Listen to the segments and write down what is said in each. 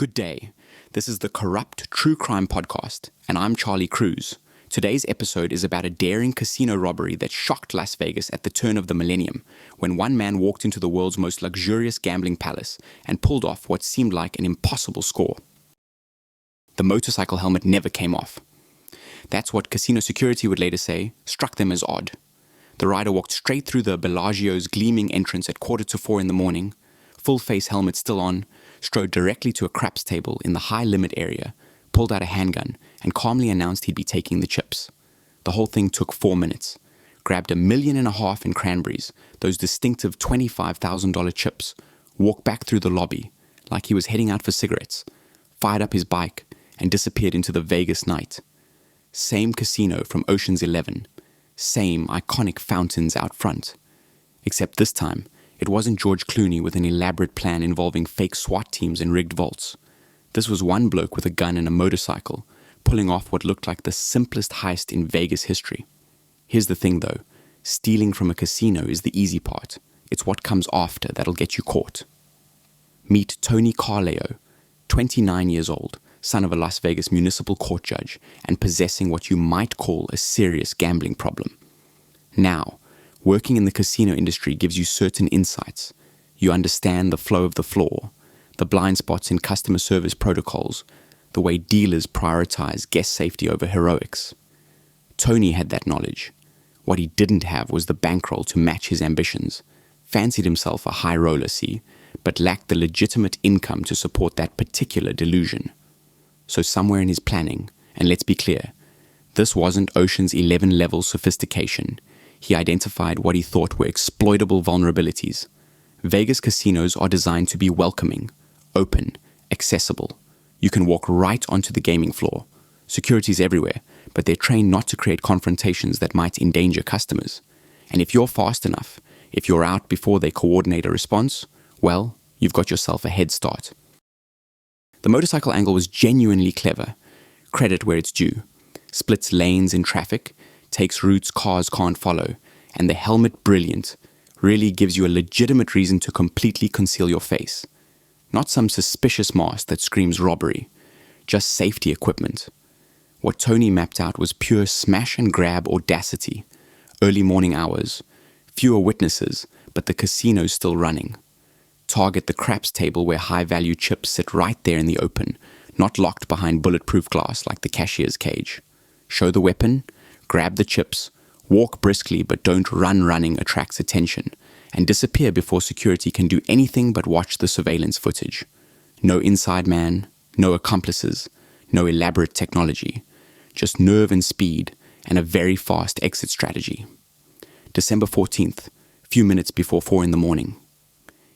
Good day. This is the Corrupt True Crime Podcast, and I'm Charlie Cruz. Today's episode is about a daring casino robbery that shocked Las Vegas at the turn of the millennium, when one man walked into the world's most luxurious gambling palace and pulled off what seemed like an impossible score. The motorcycle helmet never came off. That's what casino security would later say struck them as odd. The rider walked straight through the Bellagio's gleaming entrance at 3:45 in the morning, full-face helmet still on, strode directly to a craps table in the high-limit area, pulled out a handgun, and calmly announced he'd be taking the chips. The whole thing took 4 minutes. Grabbed $1.5 million in cranberries, those distinctive $25,000 chips, walked back through the lobby like he was heading out for cigarettes, fired up his bike, and disappeared into the Vegas night. Same casino from Ocean's 11. Same iconic fountains out front. Except this time, it wasn't George Clooney with an elaborate plan involving fake SWAT teams and rigged vaults. This was one bloke with a gun and a motorcycle, pulling off what looked like the simplest heist in Vegas history. Here's the thing though, stealing from a casino is the easy part. It's what comes after that'll get you caught. Meet Tony Carleo, 29 years old, son of a Las Vegas municipal court judge, and possessing what you might call a serious gambling problem. Now, working in the casino industry gives you certain insights. You understand the flow of the floor, the blind spots in customer service protocols, the way dealers prioritize guest safety over heroics. Tony had that knowledge. What he didn't have was the bankroll to match his ambitions. Fancied himself a high roller, see, but lacked the legitimate income to support that particular delusion. So somewhere in his planning, and let's be clear, this wasn't Ocean's 11 level sophistication. He identified what he thought were exploitable vulnerabilities. Vegas casinos are designed to be welcoming, open, accessible. You can walk right onto the gaming floor. Security's everywhere, but they're trained not to create confrontations that might endanger customers. And if you're fast enough, if you're out before they coordinate a response, well, you've got yourself a head start. The motorcycle angle was genuinely clever. Credit where it's due. Splits lanes in traffic, takes routes cars can't follow, and the helmet brilliant, really gives you a legitimate reason to completely conceal your face. Not some suspicious mask that screams robbery, just safety equipment. What Tony mapped out was pure smash and grab audacity. Early morning hours, fewer witnesses, but the casino's still running. Target the craps table where high-value chips sit right there in the open, not locked behind bulletproof glass like the cashier's cage. Show the weapon, grab the chips, walk briskly but don't run running attracts attention, and disappear before security can do anything but watch the surveillance footage. No inside man, no accomplices, no elaborate technology, just nerve and speed and a very fast exit strategy. December 14th, few minutes before 4 in the morning.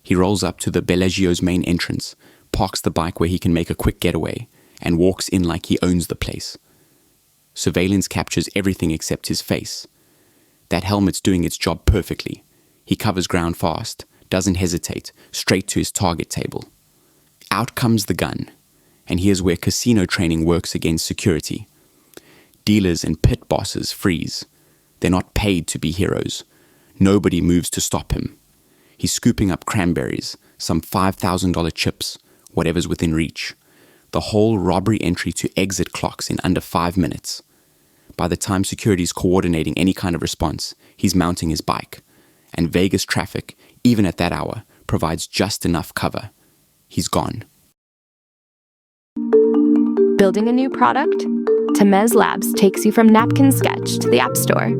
He rolls up to the Bellagio's main entrance, parks the bike where he can make a quick getaway, and walks in like he owns the place. Surveillance captures everything except his face. That helmet's doing its job perfectly. He covers ground fast, doesn't hesitate, straight to his target table. Out comes the gun, and here's where casino training works against security. Dealers and pit bosses freeze. They're not paid to be heroes. Nobody moves to stop him. He's scooping up cranberries, some $5,000 chips, whatever's within reach. The whole robbery entry to exit clocks in under 5 minutes. By the time security's coordinating any kind of response, he's mounting his bike. And Vegas traffic, even at that hour, provides just enough cover. He's gone. Building a new product? Temez Labs takes you from napkin sketch to the App Store.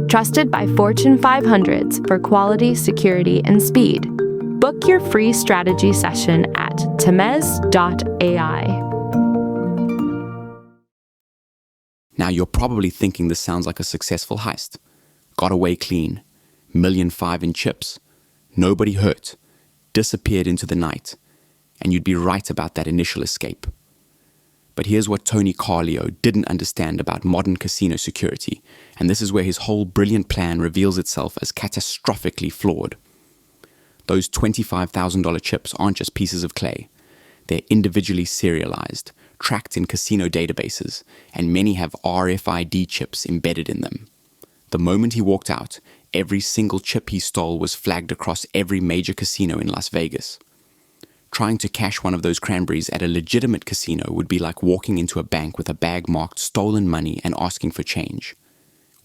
Trusted by Fortune 500s for quality, security, and speed. Book your free strategy session at temez.ai. Now you're probably thinking this sounds like a successful heist. Got away clean. $1.5 million in chips. Nobody hurt. Disappeared into the night. And you'd be right about that initial escape. But here's what Tony Carleo didn't understand about modern casino security, and this is where his whole brilliant plan reveals itself as catastrophically flawed. Those $25,000 chips aren't just pieces of clay. They're individually serialized, tracked in casino databases, and many have RFID chips embedded in them. The moment he walked out, every single chip he stole was flagged across every major casino in Las Vegas. Trying to cash one of those cranberries at a legitimate casino would be like walking into a bank with a bag marked stolen money and asking for change.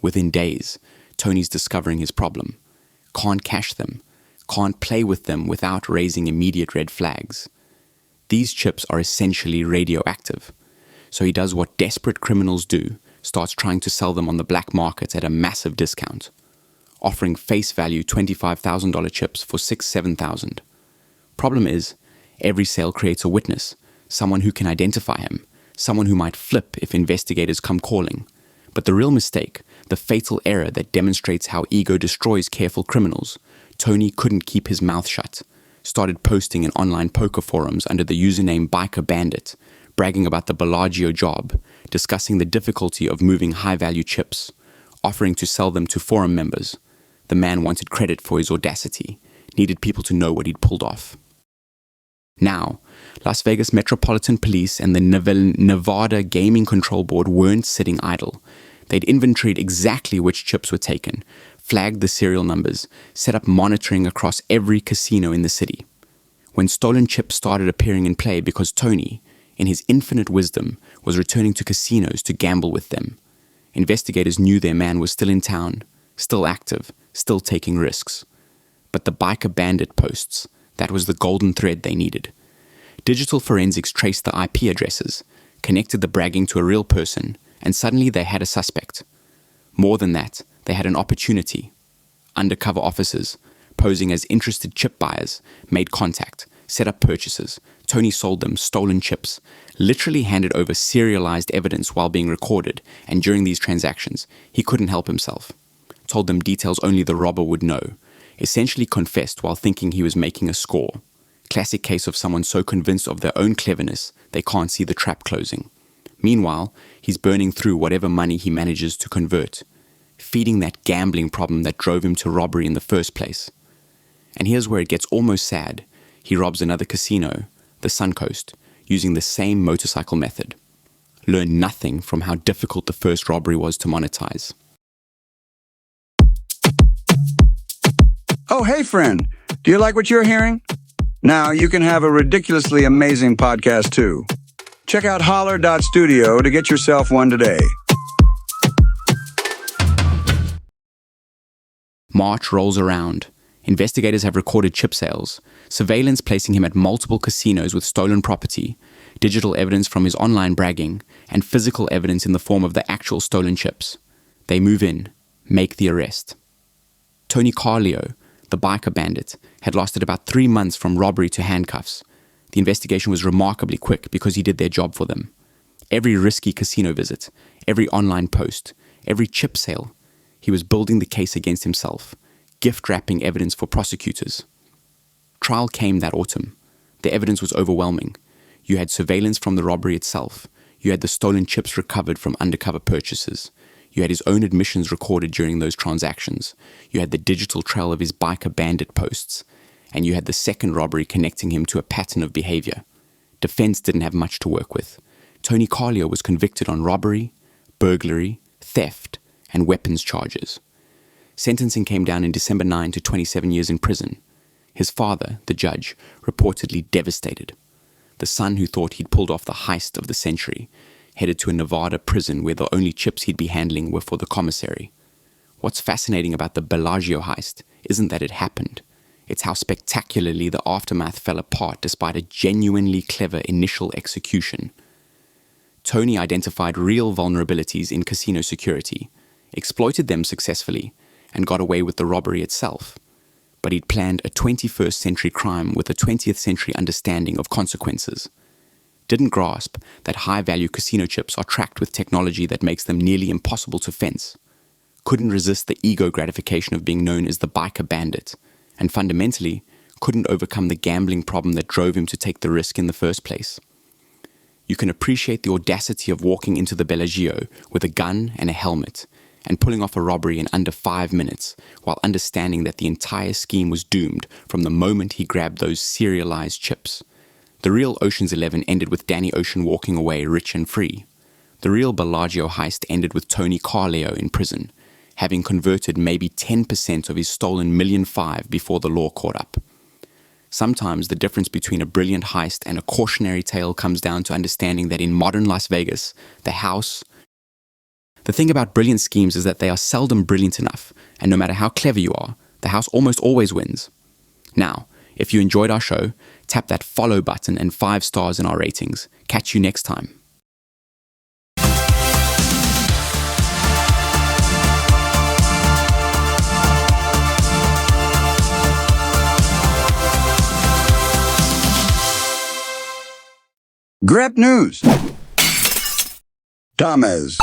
Within days, Tony's discovering his problem. Can't cash them, can't play with them without raising immediate red flags. These chips are essentially radioactive, so he does what desperate criminals do, starts trying to sell them on the black market at a massive discount, offering face value $25,000 chips for $6,000-$7,000. Problem is, every sale creates a witness, someone who can identify him, someone who might flip if investigators come calling. But the real mistake, the fatal error that demonstrates how ego destroys careful criminals, Tony couldn't keep his mouth shut, started posting in online poker forums under the username Biker Bandit, bragging about the Bellagio job, discussing the difficulty of moving high-value chips, offering to sell them to forum members. The man wanted credit for his audacity, needed people to know what he'd pulled off. Now, Las Vegas Metropolitan Police and the Nevada Gaming Control Board weren't sitting idle. They'd inventoried exactly which chips were taken, flagged the serial numbers, set up monitoring across every casino in the city. When stolen chips started appearing in play because Tony, in his infinite wisdom, was returning to casinos to gamble with them, investigators knew their man was still in town, still active, still taking risks. But the Biker Bandit posts, that was the golden thread they needed. Digital forensics traced the IP addresses, connected the bragging to a real person, and suddenly they had a suspect. More than that, they had an opportunity. Undercover officers, posing as interested chip buyers, made contact, set up purchases. Tony sold them stolen chips, literally handed over serialized evidence while being recorded, and during these transactions, he couldn't help himself. Told them details only the robber would know, essentially confessed while thinking he was making a score. Classic case of someone so convinced of their own cleverness, they can't see the trap closing. Meanwhile, he's burning through whatever money he manages to convert, feeding that gambling problem that drove him to robbery in the first place. And here's where it gets almost sad. He robs another casino, the Suncoast, using the same motorcycle method. Learned nothing from how difficult the first robbery was to monetize. Oh, hey, friend. Do you like what you're hearing? Now you can have a ridiculously amazing podcast, too. Check out holler.studio to get yourself one today. March rolls around. Investigators have recorded chip sales, surveillance placing him at multiple casinos with stolen property, digital evidence from his online bragging, and physical evidence in the form of the actual stolen chips. They move in, make the arrest. Tony Carleo, the Biker Bandit, had lasted about 3 months from robbery to handcuffs. The investigation was remarkably quick because he did their job for them. Every risky casino visit, every online post, every chip sale, he was building the case against himself, gift-wrapping evidence for prosecutors. Trial came that autumn. The evidence was overwhelming. You had surveillance from the robbery itself. You had the stolen chips recovered from undercover purchases. You had his own admissions recorded during those transactions. You had the digital trail of his Biker Bandit posts. And you had the second robbery connecting him to a pattern of behavior. Defense didn't have much to work with. Tony Carleo was convicted on robbery, burglary, theft, and weapons charges. Sentencing came down in December 9 to 27 years in prison. His father, the judge, reportedly devastated. The son who thought he'd pulled off the heist of the century headed to a Nevada prison where the only chips he'd be handling were for the commissary. What's fascinating about the Bellagio heist isn't that it happened. It's how spectacularly the aftermath fell apart despite a genuinely clever initial execution. Tony identified real vulnerabilities in casino security, exploited them successfully, and got away with the robbery itself. But he'd planned a 21st century crime with a 20th century understanding of consequences. Didn't grasp that high-value casino chips are tracked with technology that makes them nearly impossible to fence. Couldn't resist the ego gratification of being known as the Biker Bandit, and fundamentally couldn't overcome the gambling problem that drove him to take the risk in the first place. You can appreciate the audacity of walking into the Bellagio with a gun and a helmet and pulling off a robbery in under 5 minutes while understanding that the entire scheme was doomed from the moment he grabbed those serialized chips. The real Ocean's 11 ended with Danny Ocean walking away rich and free. The real Bellagio heist ended with Tony Carleo in prison, having converted maybe 10% of his stolen $1.5 million before the law caught up. Sometimes the difference between a brilliant heist and a cautionary tale comes down to understanding that in modern Las Vegas, the thing about brilliant schemes is that they are seldom brilliant enough, and no matter how clever you are, the house almost always wins. Now, if you enjoyed our show, tap that follow button and 5 stars in our ratings. Catch you next time. Grep News. Tamez.